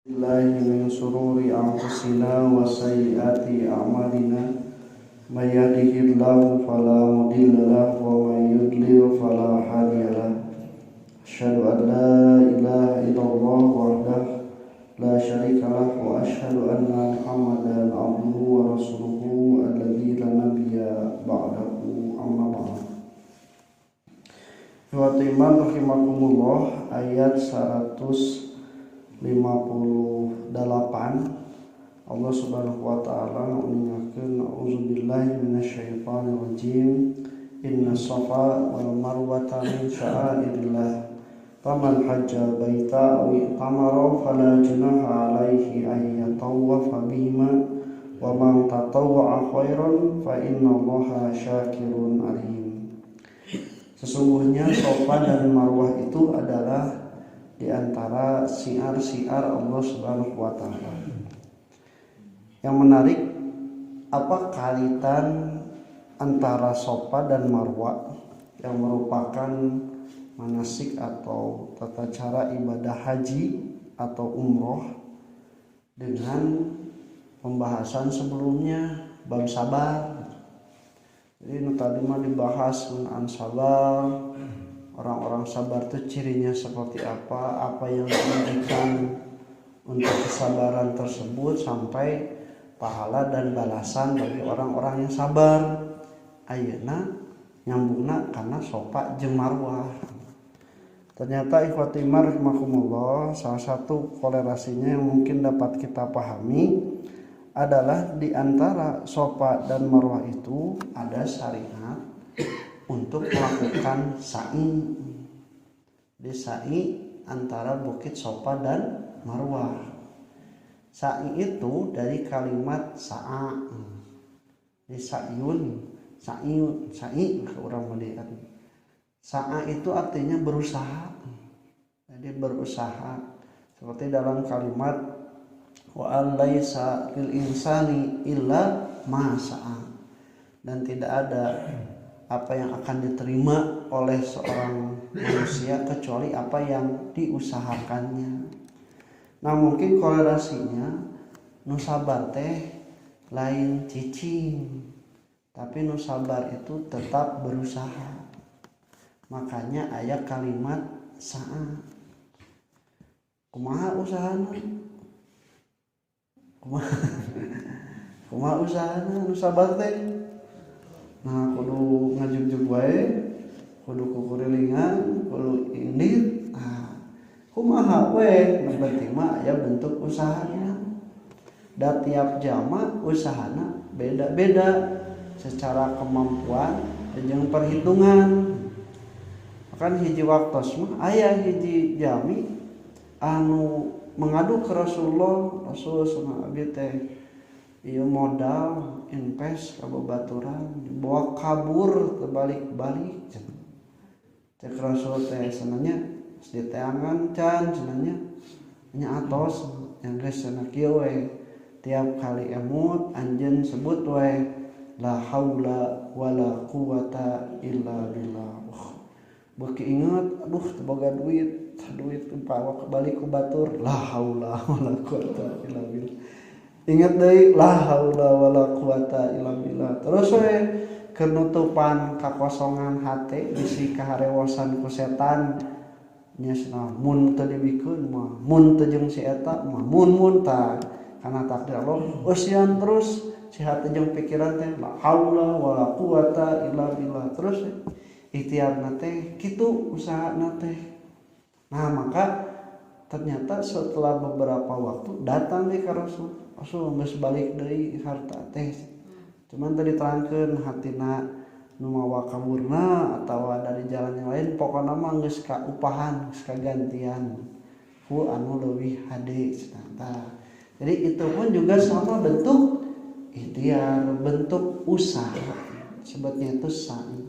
Billahi min sururi anfusina wa sayyiati a'malina may yahdihillahu fala mudilla lahu wa may yudlil fala hadiya lahu asyhadu an la ilaha illallah wahdahu la syarika lahu wa asyhadu anna Muhammadan abduhu wa rasuluhu alladzi la nabiyya ba'dahu amma ba'd. Wa iman rahimakumullah ayat 158 Allah Subhanahu wa taala mengingatkan auzubillahi minasyaitonir rajim inna safa wal marwata min sya'airillah faman hajja baita aw i'tamara fala junaha alaihi ay yatawwafa bihima wa man tatawwa'a khairan fa innallaha syakirun alim. Sesungguhnya Safa dan Marwah itu adalah di antara syiar-syiar Allah Subhanahu wa taala. Yang menarik, apa kaitan antara Safa dan Marwah yang merupakan manasik atau tata cara ibadah haji atau umroh dengan pembahasan sebelumnya bab sabar. Jadi tadi mah dibahas mengenai sabar. Orang-orang sabar itu cirinya seperti apa yang diberikan untuk kesabaran tersebut sampai pahala dan balasan bagi orang-orang yang sabar. Ayeuna nyambungna karena Safa jeung Marwah. Ternyata ikhwati rahimakumullah, salah satu kolerasinya yang mungkin dapat kita pahami adalah di antara Safa dan Marwah itu ada syariat untuk melakukan sa'i. Di sa'i antara bukit Safa dan Marwah. Sa'i itu dari kalimat sa'a. Di sa'i ke orang melihat. Sa'a itu artinya berusaha. Jadi berusaha. Seperti dalam kalimat wa allaisa lil insani illa ma sa'a. Dan tidak ada apa yang akan diterima oleh seorang manusia kecuali apa yang diusahakannya. Nah, mungkin kolerasinya nu sabar teh lain cicing, tapi nu sabar itu tetap berusaha. Makanya aya kalimat sa'a. Kumaha usahana? Kumaha usahana nu sabar teh? Nah, kudu ngajugjug wae, kudu kukurilingan, kudu indir. Nah, kumaha we? Berarti mah aya bentuk usahanya. Da tiap jama usahana beda-beda secara kemampuan jeung perhitungan. Kan hiji waktos mah aya hiji jami anu mengadu ke Rasulullah, Rasul sama abi teh ieu modal invest kababaturan dibawa kabur terbalik-balik cek Rasul teh senanya diteangan can senanya nya atos yang geus cenah kieu we tiap kali emut anjeun sebut we la haula wala quwata illa billah. Beuki inget aduh teu boga duit pawa balik ku batur la haula wala quwata illa billah. Ingat deui la haula wala quwata illa billah. Terus we kenutupan kakosongan hate bisi kaharewosan ku setan nya cenah mun teu dibikeun mah mun teu jeung si eta mah mun tah kana takdir Allah usian terus si hate jeung pikiran teh la haula wala quwata illa billah. Terus ikhtiarna teh kitu usahana teh. Nah, maka ternyata setelah beberapa waktu datang deh ke Rasul geus balik deui harta teh. Cuman tadi terangkeun hatina nu mawa kaburna atawa dari jalan yang lain pokona mah geus ka upahan, geus kagantian ku anu leuwih hade cenah. Jadi itu pun juga sama bentuk ikhtiar, bentuk usaha. Sebutnya itu sa'i.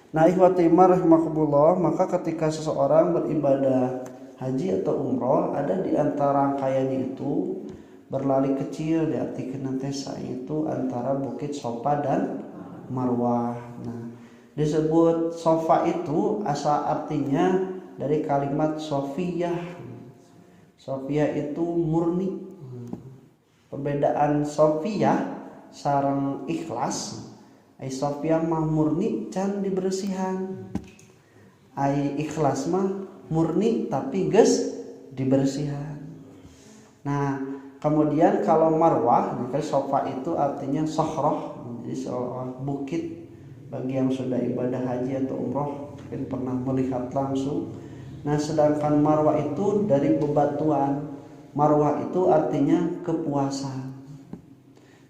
Nah, ikhwati rahimakumullah, maka ketika seseorang beribadah haji atau umroh ada di antara rangkaiannya itu berlari kecil, diartikan nanti sa'i itu antara bukit Safa dan Marwah. Nah, disebut Safa itu asal artinya dari kalimat Sofiyah. Sofia itu murni. Perbedaan Sofia sareng ikhlas, ai Sofia mah murni can dibersihan, ai ikhlas mah murni tapi geus dibersihan. Nah kemudian kalau marwah, maka sofa itu artinya sohroh, jadi seolah bukit. Bagi yang sudah ibadah haji atau umroh mungkin pernah melihat langsung. Nah sedangkan marwah itu dari bebatuan. Marwah itu artinya kepuasan.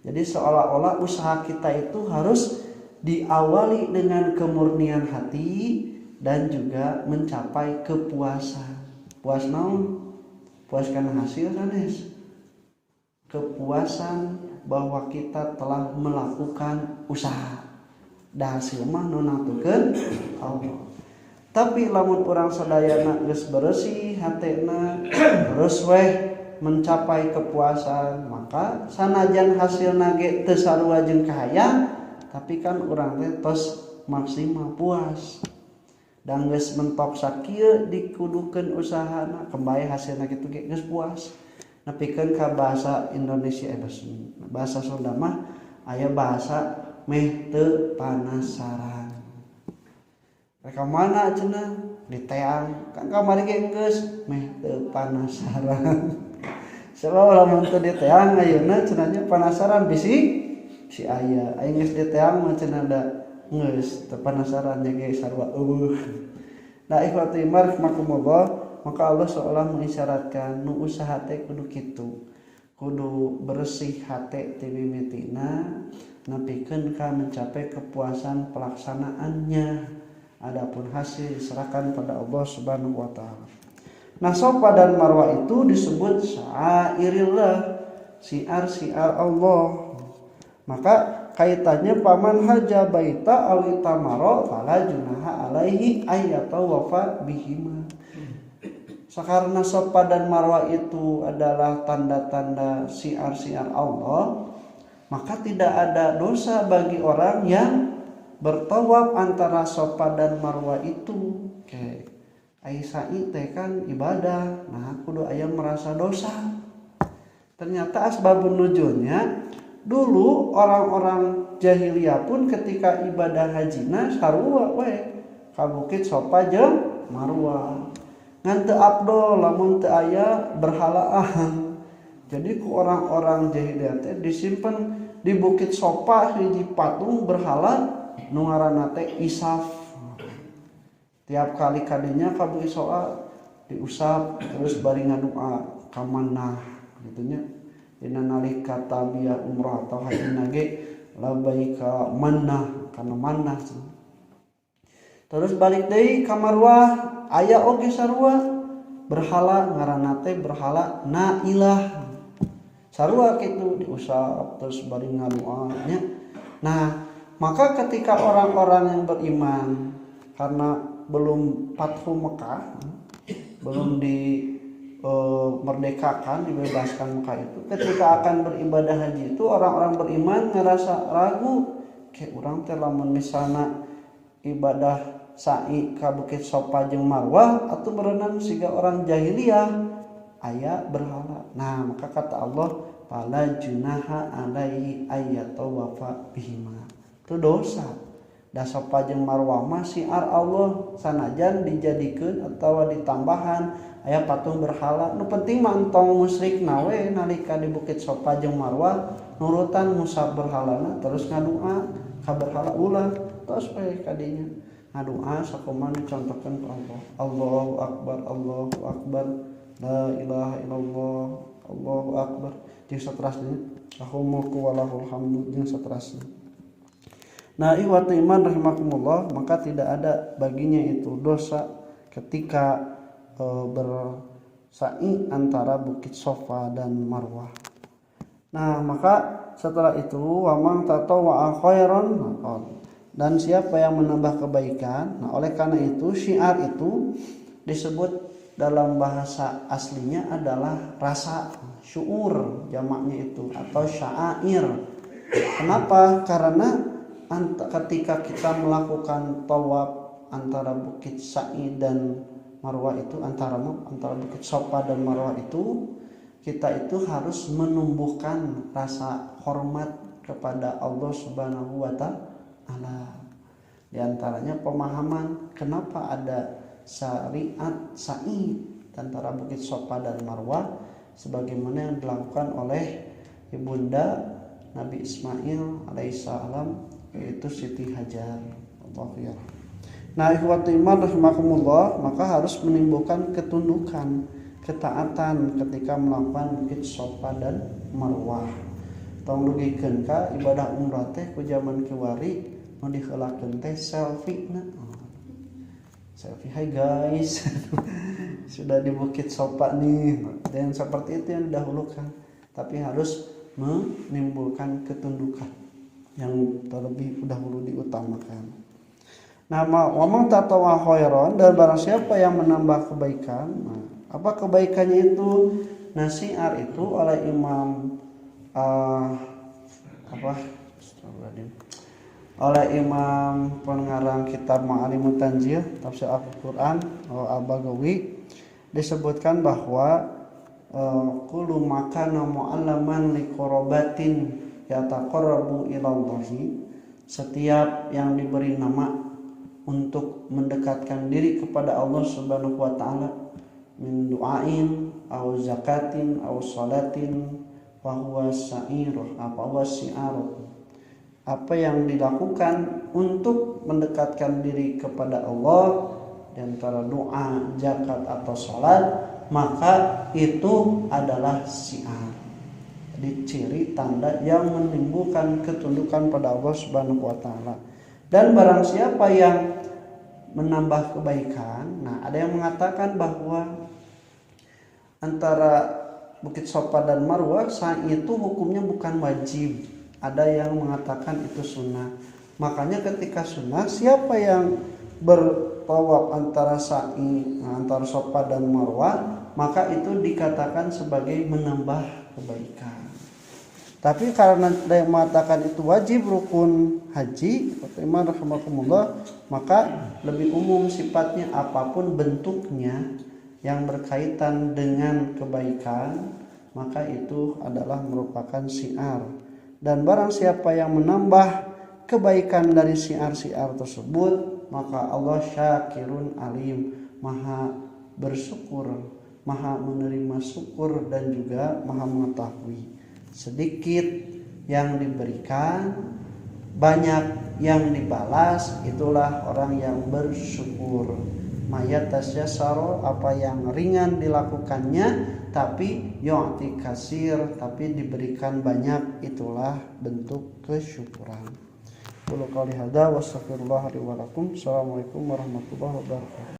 Jadi seolah-olah usaha kita itu harus diawali dengan kemurnian hati dan juga mencapai kepuasan. Puas naon? Puas karena hasil sanes. Kepuasan bahwa kita telah melakukan usaha. Da hasil mah nu natukeun Allah. Tapi lamun urang sadayana geus bersih hatena terus weh mencapai kepuasan, maka sanajan hasilna ge teu sarua jeung kahayang, tapi kan urang teh tos maksimal puas. Dan geus mentok sakieu dikudukeun usahana, kembali hasilna kitu ge geus puas. Nepikeun ka bahasa Indonesia bahasa Sunda mah aya bahasa meh teu panasaran. Reka mana cenah diteang kan kamari ge geus meh teu panasaran. Sebab lamun teu diteang ayeuna cenahnya panasaran bisi si aya. Aya geus diteang mah cenah da geus teu panasaran nya ge sarua eueuh. Nah ikhwati rahimakumullah, maka Allah seolah mengisyaratkan nu usaha teh kudu kitu. Kudu bersih hate ti mimitina napikeun ka mencapai kepuasan pelaksanaannya. Adapun hasil diserahkan pada Allah Subhanahu wa taala. Nah, Safa dan Marwah itu disebut syairillah, siar-siar Allah. Maka kaitannya paman haja baita aw itamara fala junaha alaihi ayyatawafa bihima. Sakarna Safa dan Marwah itu adalah tanda-tanda siar-siar Allah, maka tidak ada dosa bagi orang yang bertawaf antara Safa dan Marwah itu. Oke. Ai sa'i teh kan ibadah, nah kudu aya merasa dosa. Ternyata asbabun nuzulnya dulu orang-orang jahiliyah pun ketika ibadah hajina sarua we ka bukit Safa jeung Marwah. Ngan teu afdol lamun teu aya berhalaan. Jadi ku orang-orang jahiliyah teh disimpen di bukit Safa hiji patung berhala nu ngaranna teh Isaf. Tiap kali kadinya kabu isoa diusap terus bari ngadoa ka manah kitu nya. Dina nalika talbiyah umrah atau haji ge labaika manah kana manah. Terus balik deui ka Marwah aya oge sarua berhala ngaranna teh berhala Nailah. Sarua kitu diusap terus bari ngadoa nya. Nah, maka ketika orang-orang yang beriman karena belum Fathu Mekah, belum merdekakan, dibebaskan Mekah itu, ketika akan beribadah haji itu orang-orang beriman ngerasa ragu, kayak orang teh lamun misalna ibadah sa'i ka bukit Safa jeung Marwah atau berenang siga orang jahiliyah aya berhala. Nah, maka kata Allah, fala junaha alaihi ayyatawafa bihima. Itu dosa. Da Safa jeung Marwah mah syiar Allah, sanajan dijadikeun atawa ditambahan aya patung berhala. Nu penting mah entong musyrikna we nalika di bukit Safa jeung Marwah nurutan musab berhalana terus ngadoa ka berhala ulah tos we kadinya ngadoa sakumaha dicontohkeun ku Allah. Allahu akbar, Allahu akbar, la ilaha illallah, Allahu akbar. Jeung saterasna lahul mulku wa lahul hamdu jeung saterasna. Nah, ikhwati iman rahimakumullah, maka tidak ada baginya itu dosa ketika bersa'i antara bukit Safa dan Marwah. Nah, maka setelah itu wamang tatawwa khairan, dan siapa yang menambah kebaikan, nah oleh karena itu syiar itu disebut dalam bahasa aslinya adalah rasa, syuur jamaknya itu atau syair. Kenapa? Karena ketika kita melakukan tawaf antara bukit Sa'i dan Marwah itu antara Bukit Safa dan Marwah itu kita itu harus menumbuhkan rasa hormat kepada Allah Subhanahu wa taala. Di antaranya pemahaman kenapa ada syariat sa'i antara Bukit Safa dan Marwah sebagaimana yang dilakukan oleh ibunda Nabi Ismail alaihissalam, yaitu Siti Hajar. Nah, ikhwati iman rahimakumullah, maka harus menimbulkan ketundukan, ketaatan ketika melakukan Bukit Safa dan Marwah. Tong dugikeun ka ibadah umrah teh ku zaman kiwari nu diheulakeun teh selfie na. Selfie, hai guys. Sudah di Bukit Safa nih. Dan seperti itu yang didahulukan, tapi harus menimbulkan ketundukan yang terlebih dahulu diutamakan. Nah, wa man tatawa khairan, dan barang siapa yang menambah kebaikan. Nah, apa kebaikannya itu? Nasiar itu oleh Imam oleh Imam pengarang kitab Ma'alimut Tanzil tafsir Al-Qur'an Al-Bagawi disebutkan bahwa kullu makana mu'allaman liqarabatin yataqarrabu ilallahi, setiap yang diberi nama untuk mendekatkan diri kepada Allah Subhanahu wa taala, min du'ain aw zakatin aw salatin wa huwa sa'irah apa yang dilakukan untuk mendekatkan diri kepada Allah di antara doa, zakat atau salat, maka itu adalah syiar. Jadi ciri tanda yang menimbulkan ketundukan pada Allah Subhanahu wa taala. Dan barang siapa yang menambah kebaikan, nah ada yang mengatakan bahwa antara Bukit Safa dan Marwah sa'i itu hukumnya bukan wajib. Ada yang mengatakan itu sunnah. Makanya ketika sunnah, siapa yang bertawaf antara sa'i, antara Safa dan Marwah, maka itu dikatakan sebagai menambah kebaikan. Tapi karena ada yang mengatakan itu wajib rukun haji, rahimakumullah, maka lebih umum sifatnya, apapun bentuknya yang berkaitan dengan kebaikan, maka itu adalah merupakan syiar. Dan barang siapa yang menambah kebaikan dari syiar-syiar tersebut, maka Allah syakirun alim, maha bersyukur, maha menerima syukur, dan juga maha mengetahui. Sedikit yang diberikan, banyak yang dibalas, itulah orang yang bersyukur. Mayat tasyasaro, apa yang ringan dilakukannya tapi yu'ti kasir, tapi diberikan banyak, itulah bentuk kesyukuran. Qul qouli hadza wa astaghfirullah li wa lakum. Assalamualaikum warahmatullahi wabarakatuh.